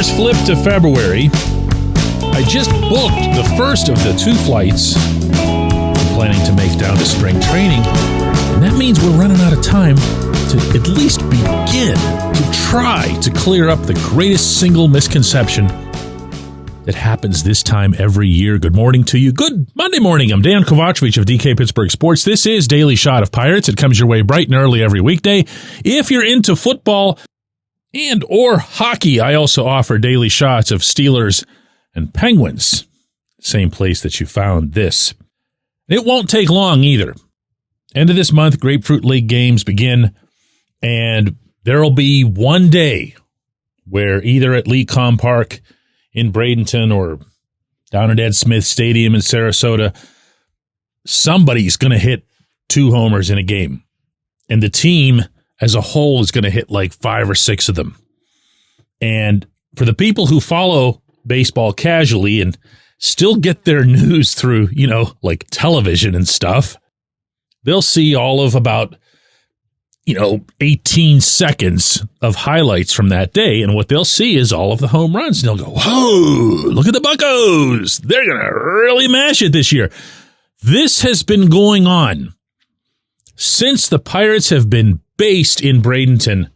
has flipped to February. I just booked the first of the 2 flights I'm planning to make down to spring training, and that means we're running out of time to at least begin to try to clear up the greatest single misconception that happens this time every year. Good morning to you. Good Monday morning. I'm Dejan Kovacevic of DK Pittsburgh Sports. This is Daily Shot of Pirates. It comes your way bright and early every weekday. If you're into football and or hockey, I also offer daily shots of Steelers and Penguins. Same place that you found this. It won't take long either. End of this month, Grapefruit League games begin, and there'll be one day where either at Lecom Park in Bradenton or down at Ed Smith Stadium in Sarasota, somebody's going to hit 2 homers in a game. And the team as a whole is going to hit like 5 or 6 of them. And for the people who follow baseball casually and still get their news through, like television and stuff, they'll see all of about 18 seconds of highlights from that day. And what they'll see is all of the home runs. And they'll go, whoa, look at the Buccos. They're going to really mash it this year. This has been going on since the Pirates have been based in Bradenton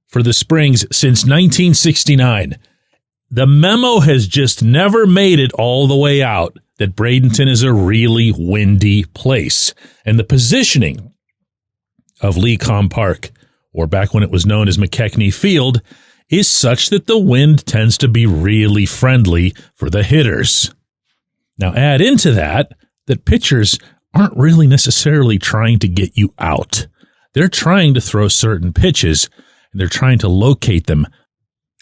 for the Springs since 1969. The memo has just never made it all the way out that Bradenton is a really windy place. And the positioning of Lecom Park, or back when it was known as McKechnie Field, is such that the wind tends to be really friendly for the hitters. Now add into that pitchers aren't really necessarily trying to get you out. They're trying to throw certain pitches, and they're trying to locate them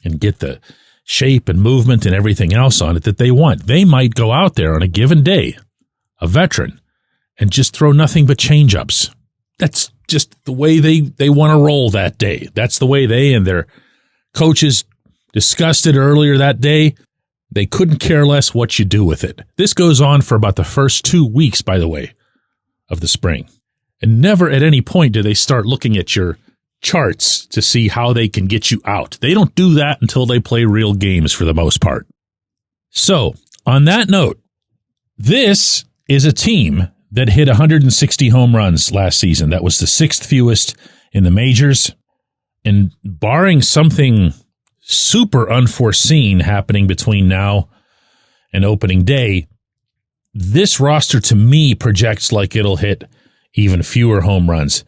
and get the shape and movement and everything else on it that they want. They might go out there on a given day, a veteran, and just throw nothing but change-ups. That's just the way they want to roll that day. That's the way they and their coaches discussed it earlier that day. They couldn't care less what you do with it. This goes on for about the first 2 weeks, by the way, of the spring. And never at any point do they start looking at your charts to see how they can get you out. They don't do that until they play real games for the most part. So, on that note, this is a team that hit 160 home runs last season. That was the 6th fewest in the majors. And barring something super unforeseen happening between now and opening day, this roster to me projects like it'll hit even fewer home runs.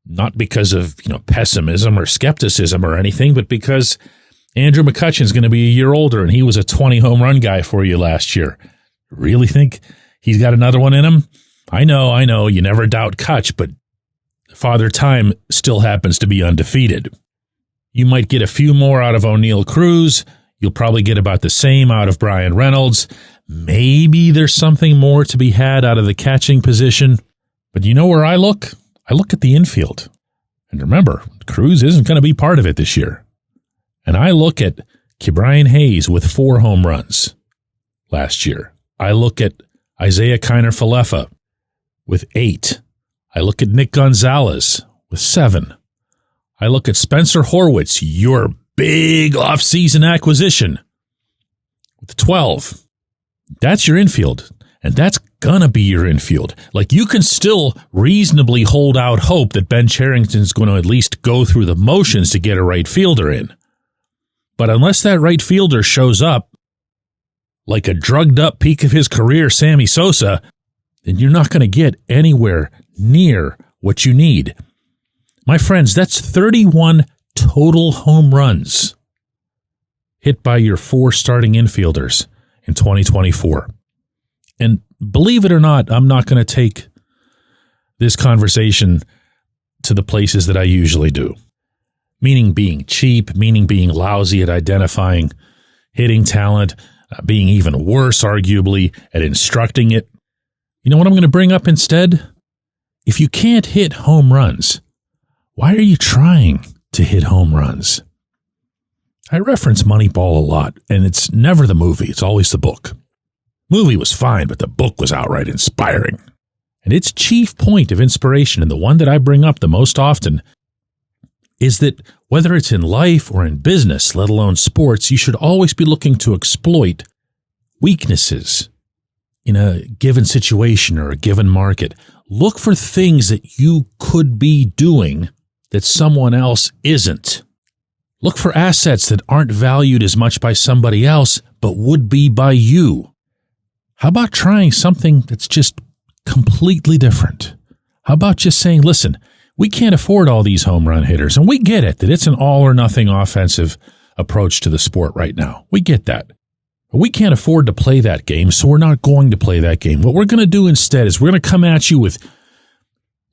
Not because of, pessimism or skepticism or anything, but because Andrew McCutchen's going to be a year older and he was a 20 home run guy for you last year. Really think he's got another one in him? I know, you never doubt Kutch, but Father Time still happens to be undefeated. You might get a few more out of O'Neal Cruz. You'll probably get about the same out of Brian Reynolds. Maybe there's something more to be had out of the catching position. But you know where I look? I look at the infield. And remember, Cruz isn't going to be part of it this year. And I look at Ke'Bryan Hayes with 4 home runs last year. I look at Isaiah Kiner-Falefa with 8. I look at Nick Gonzalez with 7. I look at Spencer Horwitz, your big offseason acquisition, with 12. That's your infield, and that's gonna be your infield. Like, you can still reasonably hold out hope that Ben Cherington's going to at least go through the motions to get a right fielder in. But unless that right fielder shows up like a drugged-up peak of his career Sammy Sosa, then you're not going to get anywhere near what you need. My friends, that's 31 total home runs hit by your 4 starting infielders in 2024. And believe it or not, I'm not going to take this conversation to the places that I usually do. Meaning being cheap, meaning being lousy at identifying hitting talent, being even worse, arguably, at instructing it. You know what I'm going to bring up instead? If you can't hit home runs, why are you trying to hit home runs? I reference Moneyball a lot, and it's never the movie. It's always the book. Movie was fine, but the book was outright inspiring. And its chief point of inspiration, and the one that I bring up the most often, is that whether it's in life or in business, let alone sports, you should always be looking to exploit weaknesses in a given situation or a given market. Look for things that you could be doing that someone else isn't. Look for assets that aren't valued as much by somebody else, but would be by you. How about trying something that's just completely different? How about just saying, listen, we can't afford all these home run hitters, and we get it, that it's an all or nothing offensive approach to the sport right now. We get that. But we can't afford to play that game, so we're not going to play that game. What we're going to do instead is we're going to come at you with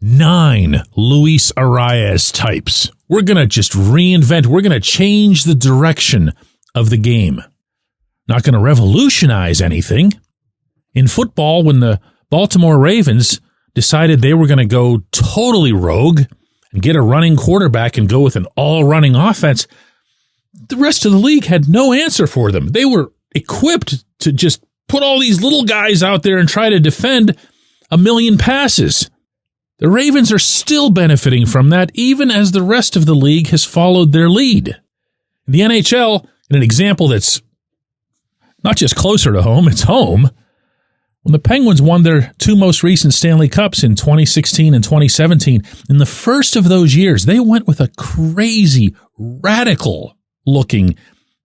9 Luis Arias types. We're going to just reinvent. We're going to change the direction of the game. Not going to revolutionize anything. In football, when the Baltimore Ravens decided they were going to go totally rogue and get a running quarterback and go with an all-running offense, the rest of the league had no answer for them. They were equipped to just put all these little guys out there and try to defend a million passes. The Ravens are still benefiting from that, even as the rest of the league has followed their lead. In the NHL, in an example that's not just closer to home, it's home. When the Penguins won their 2 most recent Stanley Cups in 2016 and 2017, in the first of those years, they went with a crazy, radical-looking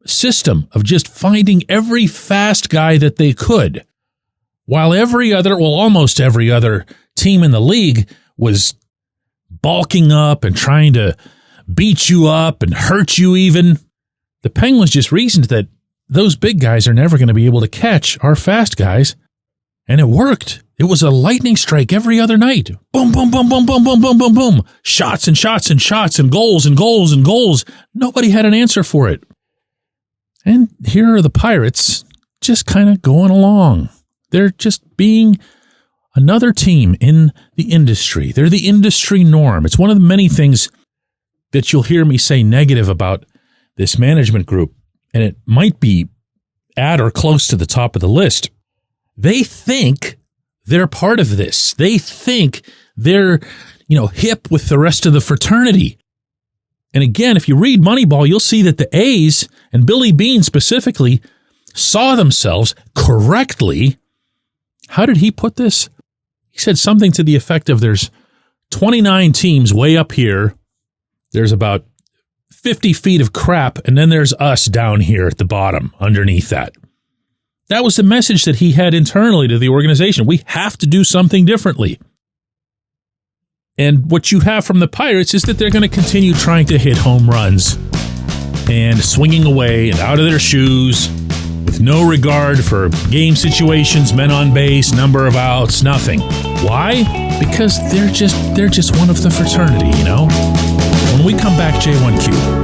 system of just finding every fast guy that they could, while almost every other team in the league was bulking up and trying to beat you up and hurt you even. The Penguins just reasoned that those big guys are never going to be able to catch our fast guys. And it worked. It was a lightning strike every other night. Boom, boom, boom, boom, boom, boom, boom, boom, boom. Shots and shots and shots and goals and goals and goals. Nobody had an answer for it. And here are the Pirates just kind of going along. They're just being another team in the industry. They're the industry norm. It's one of the many things that you'll hear me say negative about this management group, and it might be at or close to the top of the list. They think they're part of this. They think they're, hip with the rest of the fraternity. And again, if you read Moneyball, you'll see that the A's and Billy Beane specifically saw themselves correctly. How did he put this? He said something to the effect of there's 29 teams way up here. There's about 50 feet of crap, and then there's us down here at the bottom underneath that. That was the message that he had internally to the organization. We have to do something differently. And what you have from the Pirates is that they're going to continue trying to hit home runs and swinging away and out of their shoes with no regard for game situations, men on base, number of outs, nothing. Why? Because they're just one of the fraternity, When we come back, J1Q.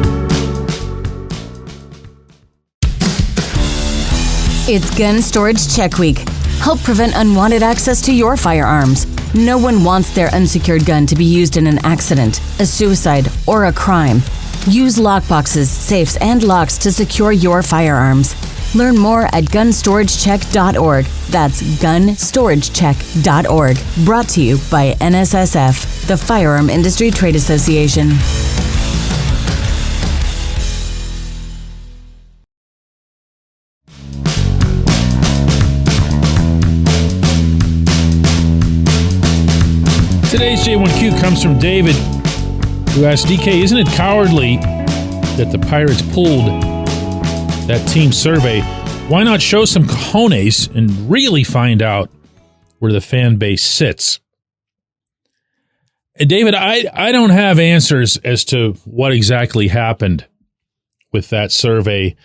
It's Gun Storage Check Week. Help prevent unwanted access to your firearms. No one wants their unsecured gun to be used in an accident, a suicide, or a crime. Use lockboxes, safes, and locks to secure your firearms. Learn more at gunstoragecheck.org. That's gunstoragecheck.org. Brought to you by NSSF, the Firearm Industry Trade Association. Today's J1Q comes from David, who asked, DK, isn't it cowardly that the Pirates pulled that team survey? Why not show some cojones and really find out where the fan base sits? And David, I don't have answers as to what exactly happened with that survey,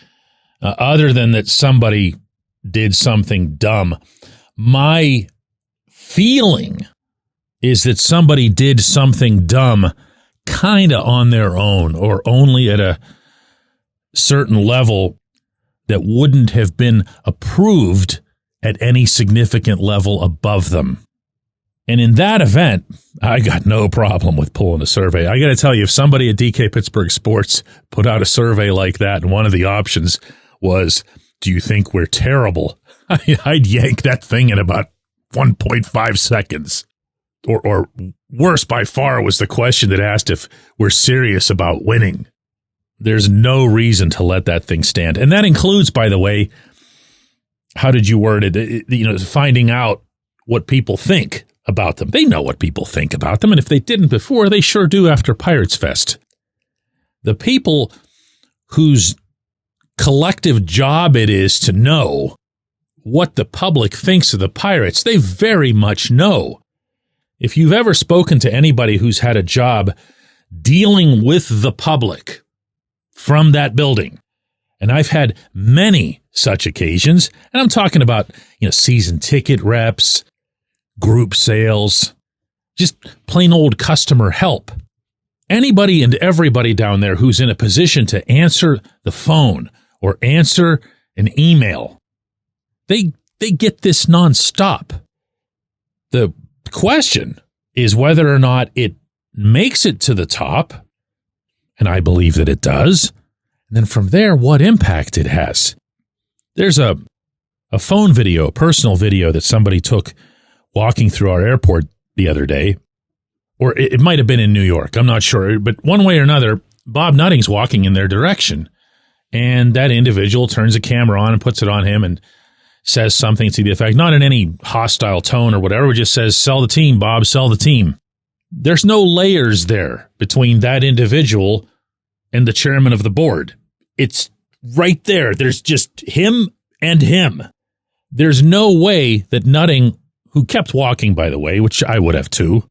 other than that somebody did something dumb. My feeling is that somebody did something dumb kind of on their own, or only at a certain level that wouldn't have been approved at any significant level above them. And in that event, I got no problem with pulling a survey. I got to tell you, if somebody at DK Pittsburgh Sports put out a survey like that, and one of the options was, do you think we're terrible? I'd yank that thing in about 1.5 seconds. or worse by far was the question that asked if we're serious about winning. There's no reason to let that thing stand. And that includes, by the way, how did you word it? Finding out what people think about them. They know what people think about them. And if they didn't before, they sure do after Pirates Fest. The people whose collective job it is to know what the public thinks of the Pirates, they very much know. If you've ever spoken to anybody who's had a job dealing with the public from that building, and I've had many such occasions, and I'm talking about, season ticket reps, group sales, just plain old customer help. Anybody and everybody down there who's in a position to answer the phone or answer an email, they get this nonstop. The question is whether or not it makes it to the top, and I believe that it does, and then from there, what impact it has. There's a phone video, a personal video that somebody took walking through our airport the other day, or it might have been in New York, I'm not sure, but one way or another, Bob Nutting's walking in their direction, and that individual turns a camera on and puts it on him and says something to the effect, not in any hostile tone or whatever, just says, "Sell the team, Bob, sell the team." There's no layers there between that individual and the chairman of the board. It's right there. There's just him and him. There's no way that Nutting, who kept walking, by the way, which I would have too.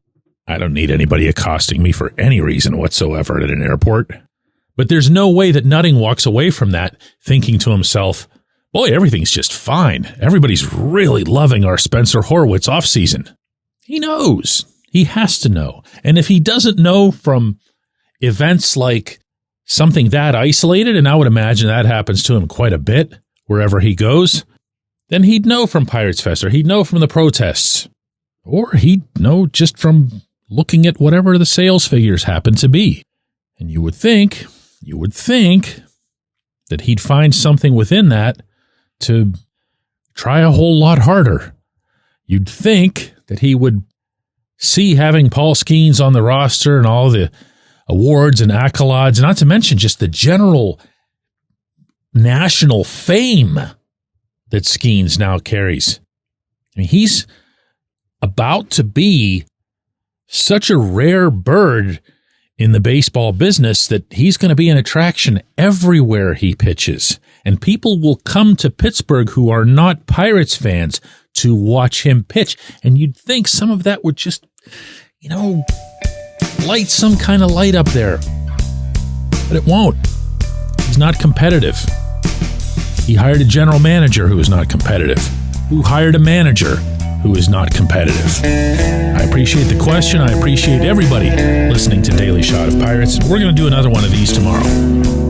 I don't need anybody accosting me for any reason whatsoever at an airport. But there's no way that Nutting walks away from that thinking to himself, boy, everything's just fine. Everybody's really loving our Spencer Horwitz offseason. He knows. He has to know. And if he doesn't know from events like something that isolated, and I would imagine that happens to him quite a bit wherever he goes, then he'd know from Pirates Fest, or he'd know from the protests, or he'd know just from looking at whatever the sales figures happen to be. And you would think that he'd find something within that to try a whole lot harder. You'd think that he would see having Paul Skeens on the roster and all the awards and accolades, not to mention just the general national fame that Skeens now carries. I mean, he's about to be such a rare bird in the baseball business that he's going to be an attraction everywhere he pitches. And people will come to Pittsburgh who are not Pirates fans to watch him pitch. And you'd think some of that would just, light some kind of light up there. But it won't. He's not competitive. He hired a general manager who is not competitive, who hired a manager who is not competitive. I appreciate the question. I appreciate everybody listening to Daily Shot of Pirates. We're going to do another one of these tomorrow.